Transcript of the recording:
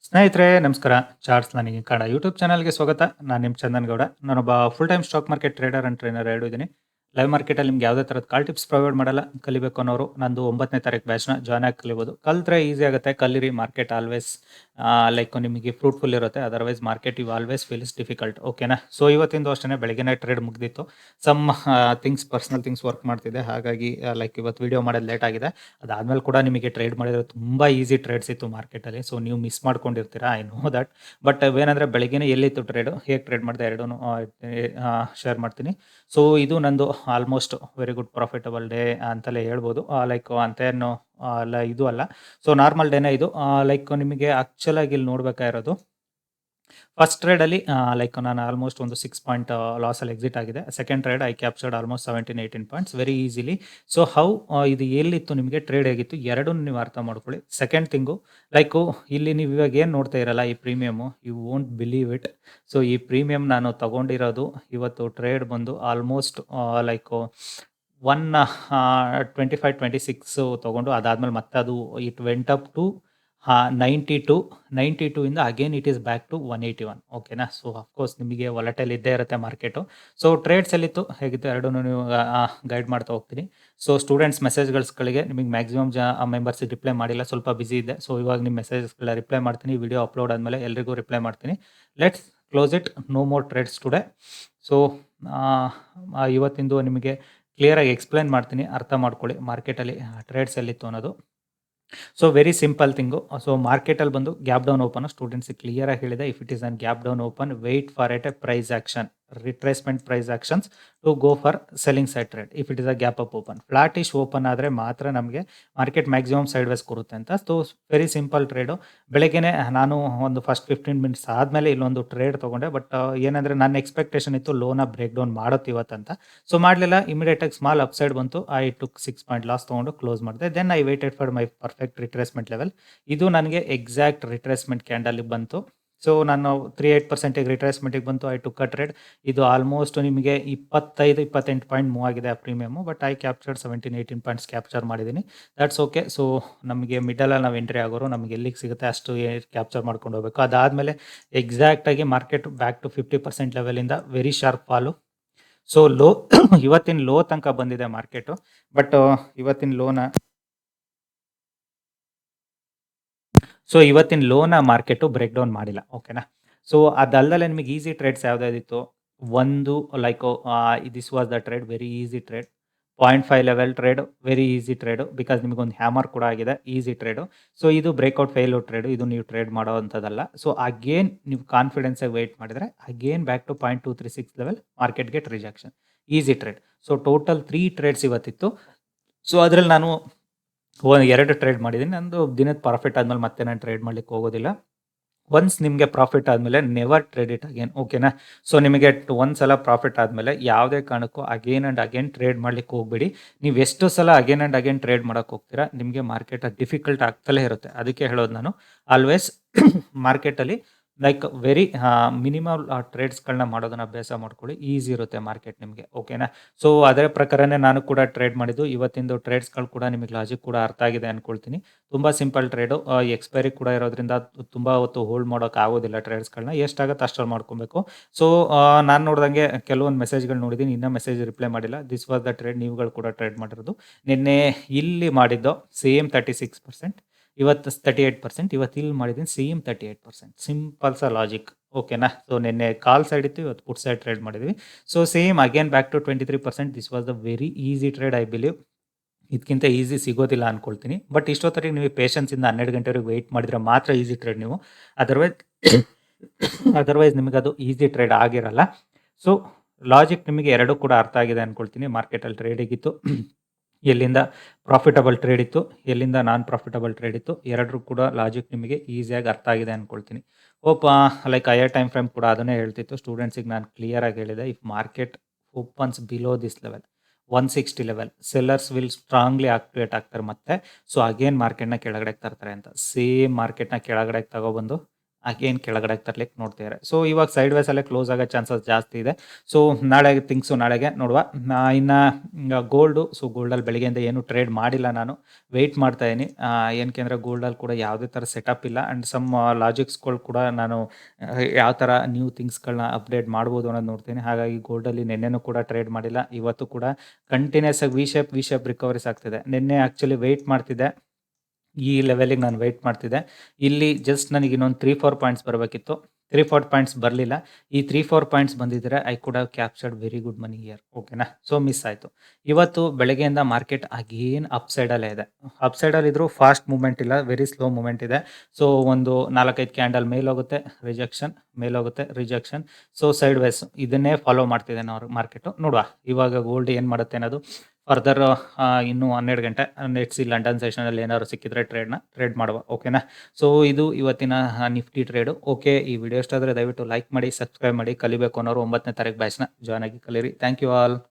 ಸ್ನೇಹಿತರೆ ನಮಸ್ಕಾರ. ಚಾರ್ಟ್ಸ್ ನನಗೆ ಕನ್ನಡ ಯೂಟ್ಯೂಬ್ ಚಾನಲ್‌ಗೆ ಸ್ವಾಗತ. ನಾನು ನಿಮ್ಮ ಚಂದನ್ ಗೌಡ. ನಾನೊಬ್ಬ full time stock market trader and trainer 2 ಇದ್ದೀನಿ. ಲೈವ್ ಮಾರ್ಕೆಟಲ್ಲಿ ನಿಮ್ಗೆ ಯಾವುದೇ ಥರದ ಕಾಲ್ ಟಿಪ್ಸ್ ಪ್ರೊವೈಡ್ ಮಾಡಲ್ಲ. ಕಲಿಬೇಕು ಅನ್ನೋರು ನಂದು 9ನೇ ತಾರೀಕು ಬ್ಯಾಚ್‌ನ ಜಾಯ್ನ್ ಆಗಿ ಕಲಿಬೋದು. ಕಲ್ತ್ರೆ ಈಸಿ ಆಗುತ್ತೆ. ಕಲೀರಿ. ಮಾರ್ಕೆಟ್ ಆಲ್ವೇಸ್ ಲೈಕ್ ನಿಮಗೆ ಫ್ರೂಟ್‌ಫುಲ್ ಇರುತ್ತೆ. Otherwise market you always feels difficult. ಓಕೆನಾ? ಸೊ ಇವತ್ತಿಂದು ಅಷ್ಟೇ ಬೆಳಗ್ಗೆನೇ ಟ್ರೇಡ್ ಮುಗ್ದಿತ್ತು. ಸಮ್ ಪರ್ಸನಲ್ ಥಿಂಗ್ಸ್ ವರ್ಕ್ ಮಾಡ್ತಿದ್ದೆ. ಹಾಗಾಗಿ ಲೈಕ್ ಇವತ್ತು ವಿಡಿಯೋ ಮಾಡೋದು ಲೇಟ್ ಆಗಿದೆ. ಅದಾದ್ಮೇಲೆ ಕೂಡ ನಿಮಗೆ ಟ್ರೇಡ್ ಮಾಡಿದ್ರೆ ತುಂಬಾ ಈಸಿ ಟ್ರೇಡ್ಸ್ ಇತ್ತು ಮಾರ್ಕೆಟಲ್ಲಿ. ಸೊ ನೀವು ಮಿಸ್ ಮಾಡ್ಕೊಂಡಿರ್ತೀರಾ. I know that. ಬಟ್ ಏನಂದ್ರೆ ಬೆಳಗ್ಗೆನೇ ಎಲ್ಲಿತ್ತು ಟ್ರೇಡು, ಹೇಗೆ ಟ್ರೇಡ್ ಮಾಡಿದೆ ಎರಡೂನು ಶೇರ್ ಮಾಡ್ತೀನಿ. ಸೊ ಇದು ನಂದು almost very good profitable day ಅಂತಲೇ ಹೇಳ್ಬೋದು. ಲೈಕ್ ಅಂತೇನು ಅಲ್ಲ ಇದು ಅಲ್ಲ. ಸೊ ನಾರ್ಮಲ್ ಡೇನೇ ಇದು. ಲೈಕ್ ನಿಮಗೆ ಆಕ್ಚುಲ್ ಆಗಿ ಇಲ್ಲಿ ನೋಡ್ಬೇಕಾಗಿರೋದು ಫಸ್ಟ್ ಟ್ರೇಡಲ್ಲಿ ಲೈಕ್ ನಾನು ಆಲ್ಮೋಸ್ಟ್ ಒಂದು 6 ಪಾಯಿಂಟ್ ಲಾಸಲ್ಲಿ ಎಕ್ಸಿಟ್ ಆಗಿದೆ. Second trade I captured almost 17-18 points very easily. So how ಇದು ಎಲ್ಲಿತ್ತು ನಿಮಗೆ ಟ್ರೇಡ್ ಹೇಗಿತ್ತು ಎರಡನ್ನೂ ನೀವು ಅರ್ಥ ಮಾಡ್ಕೊಳ್ಳಿ. ಸೆಕೆಂಡ್ ಥಿಂಗು ಲೈಕು ಇಲ್ಲಿ ನೀವು ಇವಾಗ ಏನು ನೋಡ್ತಾ ಇರಲ್ಲ ಈ premium, you won't believe it. So ಈ ಪ್ರೀಮಿಯಮ್ ನಾನು ತಗೊಂಡಿರೋದು ಇವತ್ತು ಟ್ರೇಡ್ ಬಂದು ಆಲ್ಮೋಸ್ಟ್ ಲೈಕು 25-26 ತಗೊಂಡು ಅದಾದ್ಮೇಲೆ ಮತ್ತೆ ಅದು ಇಟ್ ವೆಂಟ್ ಅಪ್ ಟು 92 ಇಂದ again it is back to 181. ಓಕೆನಾ? ಸೊ ಅಫ್ಕೋರ್ಸ್ ನಿಮಗೆ ವಾಲಟೈಲ್ ಇದ್ದೇ ಇರುತ್ತೆ ಮಾರ್ಕೆಟು. ಸೊ ಟ್ರೇಡ್ಸ್ ಎಲ್ಲಿತ್ತು ಹೇಗಿತ್ತು ಎರಡನ್ನೂ ನೀವು ಗೈಡ್ ಮಾಡ್ತಾ ಹೋಗ್ತೀನಿ. ಸೊ ಸ್ಟೂಡೆಂಟ್ಸ್ ಮೆಸೇಜ್ಗಳಿಗೆ ನಿಮಗೆ ಮ್ಯಾಕ್ಸಿಮಮ್ ಮೆಂಬರ್ಸಿಗೆ ರಿಪ್ಲೈ ಮಾಡಿಲ್ಲ, ಸ್ವಲ್ಪ ಬಿಸಿ ಇದೆ. ಸೊ ಇವಾಗ ನಿಮ್ಮ ಮೆಸೇಜಸ್ಗಳ ರಿಪ್ಲೈ ಮಾಡ್ತೀನಿ. ವಿಡಿಯೋ ಅಪ್ಲೋಡ್ ಆದಮೇಲೆ ಎಲ್ರಿಗೂ ರಿಪ್ಲೈ ಮಾಡ್ತೀನಿ. Let's close it. No more trades today. So ಇವತ್ತಿಂದು ನಿಮಗೆ ಕ್ಲಿಯರಾಗಿ ಎಕ್ಸ್ಪ್ಲೈನ್ ಮಾಡ್ತೀನಿ. ಅರ್ಥ ಮಾಡ್ಕೊಳ್ಳಿ ಮಾರ್ಕೆಟಲ್ಲಿ ಟ್ರೇಡ್ಸ್ ಎಲ್ಲಿತ್ತು ಅನ್ನೋದು. So very simple thing. So ಮಾರ್ಕೆಟಲ್ಲಿ ಬಂದು ಗ್ಯಾಪ್ ಡೌನ್ ಓಪನ್ ಸ್ಟೂಡೆಂಟ್ಸಿಗೆ ಕ್ಲಿಯರ್ ಆಗಿ ಹೇಳಿದೆ. If it is an gap down open wait for at a price action, retracement price actions to go for selling side trade. If it is a gap up open, flatish open ಆದರೆ ಮಾತ್ರ ನಮಗೆ market maximum sideways ಕೊರುತ್ತೆ ಅಂತ. So very simple trade. ಬೆಳಗ್ಗೆನೆ ನಾನು ಒಂದು first 15 minutes ಆದಮೇಲೆ ಇಲ್ಲೊಂದು ಟ್ರೇಡ್ ತೊಗೊಂಡೆ. ಬಟ್ ಏನಂದರೆ ನನ್ನ ಎಕ್ಸ್ಪೆಕ್ಟೇಷನ್ ಇತ್ತು ಲೋನ ಬ್ರೇಕ್ ಡೌನ್ ಮಾಡುತ್ತೆ ಇವತ್ತಂತ. ಸೊ ಮಾಡಲಿಲ್ಲ. ಇಮಿಡಿಯೇಟಾಗಿ ಸ್ಮಾಲ್ ಅಪ್ಸೈಡ್ ಬಂತು. ಐ ಟುಕ್ 6 ಪಾಯಿಂಟ್ ಲಾಸ್ ತೊಗೊಂಡು ಕ್ಲೋಸ್ ಮಾಡಿದೆ. Then I waited for my perfect retracement level. ಇದು ನನಗೆ ಎಕ್ಸಾಕ್ಟ್ ರಿಟ್ರೇಸ್ಮೆಂಟ್ ಕ್ಯಾಂಡಲಿಗೆ ಬಂತು. ಸೊ ನಾನು 38% ರಿಟ್ರೇಸ್ಮೆಂಟಿಗೆ ಬಂತು. I took a trade. ಇದು ಆಲ್ಮೋಸ್ಟ್ ನಿಮಗೆ 25-28 ಪಾಯಿಂಟ್ ಮೂವ್ ಆಗಿದೆ ಆ premium. But I captured 17-18 points capture ಮಾಡಿದ್ದೀನಿ. That's okay. ಸೊ ನಮಗೆ ಮಿಡಲಲ್ಲಿ ನಾವು ಎಂಟ್ರಿ ಆಗೋರು ನಮಗೆ ಎಲ್ಲಿಗೆ ಸಿಗುತ್ತೆ ಅಷ್ಟು ಕ್ಯಾಪ್ಚರ್ ಮಾಡ್ಕೊಂಡು ಹೋಗಬೇಕು. ಅದಾದಮೇಲೆ ಎಕ್ಸಾಕ್ಟಾಗಿ ಮಾರ್ಕೆಟ್ ಬ್ಯಾಕ್ ಟು 50% ಲೆವೆಲಿಂದ very sharp fall. So low ಇವತ್ತಿನ ಲೋ ತನಕ ಬಂದಿದೆ ಮಾರ್ಕೆಟು. ಬಟ್ ಇವತ್ತಿನ ಲೋನ ಮಾರ್ಕೆಟು ಬ್ರೇಕ್ ಡೌನ್ ಮಾಡಿಲ್ಲ. ಓಕೆನಾ? ಸೊ ಅದಲ್ಲದೆ ನಿಮಗೆ ಈಸಿ ಟ್ರೇಡ್ಸ್ ಯಾವುದ್ಯಾವುದಿತ್ತು, ಒಂದು like this was the trade, very easy trade. 0.5 level trade, very easy trade. Because ನಿಮಗೊಂದು ಹ್ಯಾಮರ್ ಕೂಡ ಆಗಿದೆ. Easy trade. ಸೊ ಇದು ಬ್ರೇಕ್ಔಟ್ ಫೇಲ್ಯೂರ್ ಟ್ರೇಡು. ಇದು ನೀವು ಟ್ರೇಡ್ ಮಾಡೋ ಅಂಥದ್ದಲ್ಲ. ಸೊ ಅಗೇನ್ ನೀವು ಕಾನ್ಫಿಡೆನ್ಸಾಗಿ ವೆಯ್ಟ್ ಮಾಡಿದರೆ again back to 0.236 level market get rejection. Easy trade. So total 3 trades ಇವತ್ತಿತ್ತು. ಸೊ ಅದರಲ್ಲಿ ನಾನು 2 ಟ್ರೇಡ್ ಮಾಡಿದ್ದೀನಿ. ನಂದು ದಿನದ ಪ್ರಾಫಿಟ್ ಆದಮೇಲೆ ಮತ್ತೆ ನಾನು ಟ್ರೇಡ್ ಮಾಡ್ಲಿಕ್ಕೆ ಹೋಗೋದಿಲ್ಲ. ಒನ್ಸ್ ನಿಮಗೆ ಪ್ರಾಫಿಟ್ ಆದಮೇಲೆ ನೆವರ್ ಟ್ರೇಡ್ ಇಟ್ ಅಗೇನ್. ಓಕೆನಾ? ಸೊ ನಿಮಗೆ ಒಂದ್ಸಲ ಪ್ರಾಫಿಟ್ ಆದಮೇಲೆ ಯಾವುದೇ ಕಾರಣಕ್ಕೂ ಅಗೇನ್ ಆ್ಯಂಡ್ ಅಗೇನ್ ಟ್ರೇಡ್ ಮಾಡ್ಲಿಕ್ಕೆ ಹೋಗಬೇಡಿ. ನೀವು ಎಷ್ಟು ಸಲ ಅಗೇನ್ ಆ್ಯಂಡ್ ಅಗೇನ್ ಟ್ರೇಡ್ ಮಾಡೋಕ್ಕೆ ಹೋಗ್ತೀರಾ ನಿಮಗೆ ಮಾರ್ಕೆಟ್ ಡಿಫಿಕಲ್ಟ್ ಆಗ್ತಲೇ ಇರುತ್ತೆ. ಅದಕ್ಕೆ ಹೇಳೋದು ನಾನು ಆಲ್ವೇಸ್ ಮಾರ್ಕೆಟಲ್ಲಿ ಲೈಕ್ ವೆರಿ ಮಿನಿಮಮ್ ಟ್ರೇಡ್ಸ್ಗಳನ್ನ ಮಾಡೋದನ್ನ ಅಭ್ಯಾಸ ಮಾಡ್ಕೊಳ್ಳಿ. ಈಸಿ ಇರುತ್ತೆ ಮಾರ್ಕೆಟ್ ನಿಮಗೆ. ಓಕೆನಾ? ಸೊ ಅದರ ಪ್ರಕಾರನೇ ನಾನು ಕೂಡ ಟ್ರೇಡ್ ಮಾಡಿದ್ದು. ಇವತ್ತಿಂದು ಟ್ರೇಡ್ಸ್ಗಳು ಕೂಡ ನಿಮಗೆ ಲಾಜಿಕ್ ಕೂಡ ಅರ್ಥ ಆಗಿದೆ ಅಂದ್ಕೊಳ್ತೀನಿ. ತುಂಬ ಸಿಂಪಲ್ ಟ್ರೇಡು. ಎಕ್ಸ್ಪೈರಿ ಕೂಡ ಇರೋದ್ರಿಂದ ತುಂಬ ಹೊತ್ತು ಹೋಲ್ಡ್ ಮಾಡೋಕೆ ಆಗೋದಿಲ್ಲ ಟ್ರೇಡ್ಸ್ಗಳನ್ನ. ಎಷ್ಟಾಗುತ್ತೆ ಅಷ್ಟರಲ್ಲಿ ಮಾಡ್ಕೊಬೇಕು. ಸೊ ನಾನು ನೋಡ್ದಂಗೆ ಕೆಲವೊಂದು ಮೆಸೇಜ್ಗಳು ನೋಡಿದ್ದೀನಿ. ಇನ್ನೂ ಮೆಸೇಜ್ ರಿಪ್ಲೈ ಮಾಡಿಲ್ಲ. This was the trade. ನೀವುಗಳು ಕೂಡ ಟ್ರೇಡ್ ಮಾಡಿರೋದು. ನಿನ್ನೆ ಇಲ್ಲಿ ಮಾಡಿದ್ದು ಸೇಮ್ 36%, ಇವತ್ತು 38%, ಇವತ್ತು ಇಲ್ಲಿ ಮಾಡಿದ್ದೀನಿ ಸೇಮ್ 38%. Simple logic. ಓಕೆನಾ? ಸೊ ನಿನ್ನೆ ಕಾಲ್ ಸೈಡ್ ಇತ್ತು, ಇವತ್ತು ಪುಟ್ ಸೈಡ್ ಟ್ರೇಡ್ ಮಾಡಿದ್ವಿ. So same again back to 23%. This was the very easy trade. I believe ಇದಕ್ಕಿಂತ ಈಸಿ ಸಿಗೋದಿಲ್ಲ ಅಂದ್ಕೊಳ್ತೀನಿ. ಬಟ್ ಇಷ್ಟೊತ್ತಿಗೆ ನೀವು ಪೇಷನ್ಸಿಂದ 12 ಗಂಟೆವರೆಗೆ ವೆಯ್ಟ್ ಮಾಡಿದರೆ ಮಾತ್ರ ಈಸಿ ಟ್ರೇಡ್ ನೀವು. ಅದರ್ವೈಸ್ ನಿಮಗದು ಈಸಿ ಟ್ರೇಡ್ ಆಗಿರಲ್ಲ. ಸೊ ಲಾಜಿಕ್ ನಿಮಗೆ ಎರಡೂ ಕೂಡ ಅರ್ಥ ಆಗಿದೆ ಅಂದ್ಕೊಳ್ತೀನಿ. ಮಾರ್ಕೆಟಲ್ಲಿ ಟ್ರೇಡ್ ಹೇಗಿತ್ತು, ಎಲ್ಲಿಂದ ಪ್ರಾಫಿಟಬಲ್ ಟ್ರೇಡ್ ಇತ್ತು, ಎಲ್ಲಿಂದ ನಾನ್ ಪ್ರಾಫಿಟಬಲ್ ಟ್ರೇಡ್ ಇತ್ತು, ಎರಡರೂ ಕೂಡ ಲಾಜಿಕ್ ನಿಮಗೆ ಈಸಿಯಾಗಿ ಅರ್ಥ ಆಗಿದೆ ಅಂದ್ಕೊಳ್ತೀನಿ. Hope like higher time frame ಕೂಡ ಅದನ್ನೇ ಹೇಳ್ತಿತ್ತು. ಸ್ಟೂಡೆಂಟ್ಸಿಗೆ ನಾನು ಕ್ಲಿಯರಾಗಿ ಹೇಳಿದೆ, if market opens below this level 160 level sellers will strongly activate ಆಗ್ತಾರೆ ಮತ್ತೆ. ಸೊ ಅಗೇನ್ ಮಾರ್ಕೆಟ್ನ ಕೆಳಗಡೆ ತರ್ತಾರೆ ಅಂತ. ಸೇಮ್ ಮಾರ್ಕೆಟ್ನ ಕೆಳಗಡೆ ತಗೊಬಂದು ಅಗೇನ್ ಕೆಳಗಡೆ ತರ್ಲಿಕ್ಕೆ ನೋಡ್ತಿದ್ದಾರೆ. ಸೊ ಇವಾಗ ಸೈಡ್ ವೇಸ್ ಅಲ್ಲೇ ಕ್ಲೋಸ್ ಆಗೋ ಚಾನ್ಸಸ್ ಜಾಸ್ತಿ ಇದೆ. ಸೊ ನಾಳೆಗೆ ನಾಳೆಗೆ ನೋಡುವ. ಇನ್ನು ಗೋಲ್ಡು, ಸೊ ಗೋಲ್ಡಲ್ಲಿ ಬೆಳಗ್ಗೆಯಿಂದ ಏನು ಟ್ರೇಡ್ ಮಾಡಿಲ್ಲ ನಾನು. ವೆಯ್ಟ್ ಮಾಡ್ತಾ ಇದೀನಿ. ಏನಕ್ಕೆ ಅಂದರೆ ಗೋಲ್ಡಲ್ಲಿ ಕೂಡ ಯಾವುದೇ ಥರ ಸೆಟಪ್ ಇಲ್ಲ ಆ್ಯಂಡ್ ಸಮ್ ಲಾಜಿಕ್ಸ್ಗಳು ಕೂಡ ನಾನು ಯಾವ ಥರ ನ್ಯೂ ಥಿಂಗ್ಸ್‌ಗಳನ್ನ ಅಪ್ಡೇಟ್ ಮಾಡ್ಬೋದು ಅನ್ನೋದು ನೋಡ್ತೀನಿ. ಹಾಗಾಗಿ ಗೋಲ್ಡಲ್ಲಿ ನಿನ್ನೆನೂ ಕೂಡ ಟ್ರೇಡ್ ಮಾಡಿಲ್ಲ. ಇವತ್ತು ಕೂಡ ಕಂಟಿನ್ಯೂಸ್ ಆಗಿ ವಿ ಶೇಪ್ ರಿಕವರೀಸ್ ಆಗ್ತಿದೆ. ನಿನ್ನೆ ಆ್ಯಕ್ಚುಲಿ ವೆಯ್ಟ್ ಮಾಡ್ತಿದ್ದೆ. ಈ ಲೆವೆಲಿಗೆ ನಾನು ವೆಯ್ಟ್ ಮಾಡ್ತಿದ್ದೆ. ಇಲ್ಲಿ ಜಸ್ಟ್ ನನಗೆ ಇನ್ನೊಂದು 3-4 ಪಾಯಿಂಟ್ಸ್ ಬರಬೇಕಿತ್ತು. 3-4 ಪಾಯಿಂಟ್ಸ್ ಬರಲಿಲ್ಲ. ಈ 3-4 ಪಾಯಿಂಟ್ಸ್ ಬಂದಿದ್ದರೆ I could have captured very good money here. ಓಕೆನಾ? ಸೊ ಮಿಸ್ ಆಯಿತು. ಇವತ್ತು ಬೆಳಗ್ಗೆಯಿಂದ ಮಾರ್ಕೆಟ್ ಅಗೇನ್ ಅಪ್ ಸೈಡಲ್ಲೇ ಇದೆ. ಅಪ್ ಸೈಡಲ್ಲಿ ಇದ್ರೂ ಫಾಸ್ಟ್ ಮೂವ್‌ಮೆಂಟ್ ಇಲ್ಲ, ವೆರಿ ಸ್ಲೋ ಮೂವ್‌ಮೆಂಟ್ ಇದೆ. ಸೊ ಒಂದು 4-5 ಕ್ಯಾಂಡಲ್ ಮೇಲೋಗುತ್ತೆ, ರಿಜೆಕ್ಷನ್, ಮೇಲೋಗುತ್ತೆ, ರಿಜೆಕ್ಷನ್. ಸೊ ಸೈಡ್ ವೇಸ್ ಇದನ್ನೇ ಫಾಲೋ ಮಾಡ್ತಿದೆ ಮಾರ್ಕೆಟು. ನೋಡುವ ಇವಾಗ ಗೋಲ್ಡ್ ಏನು ಮಾಡುತ್ತೆ ಅನ್ನೋದು. ಫರ್ದರ್ ಇನ್ನೂ 12 ಗಂಟೆ ನೆಟ್ಸಿ ಲಂಡನ್ ಸೆಷನಲ್ಲಿ ಏನಾದ್ರು ಸಿಕ್ಕಿದ್ರೆ ಟ್ರೇಡ್ ಮಾಡುವ. ಓಕೆನಾ? ಸೊ ಇದು ಇವತ್ತಿನ ನಿಫ್ಟಿ ಟ್ರೇಡು. ಓಕೆ, ಈ ವಿಡಿಯೋ ಇಷ್ಟ ಆದರೆ ದಯವಿಟ್ಟು ಲೈಕ್ ಮಾಡಿ, ಸಬ್ಸ್ಕ್ರೈಬ್ ಮಾಡಿ. ಕಲಿಬೇಕು ಅನ್ನೋರು 9ನೇ ತಾರೀಕು ಬ್ಯಾಚ್‌ನ ಜಾಯ್ನ್ ಆಗಿ ಕಲೀರಿ. Thank you all.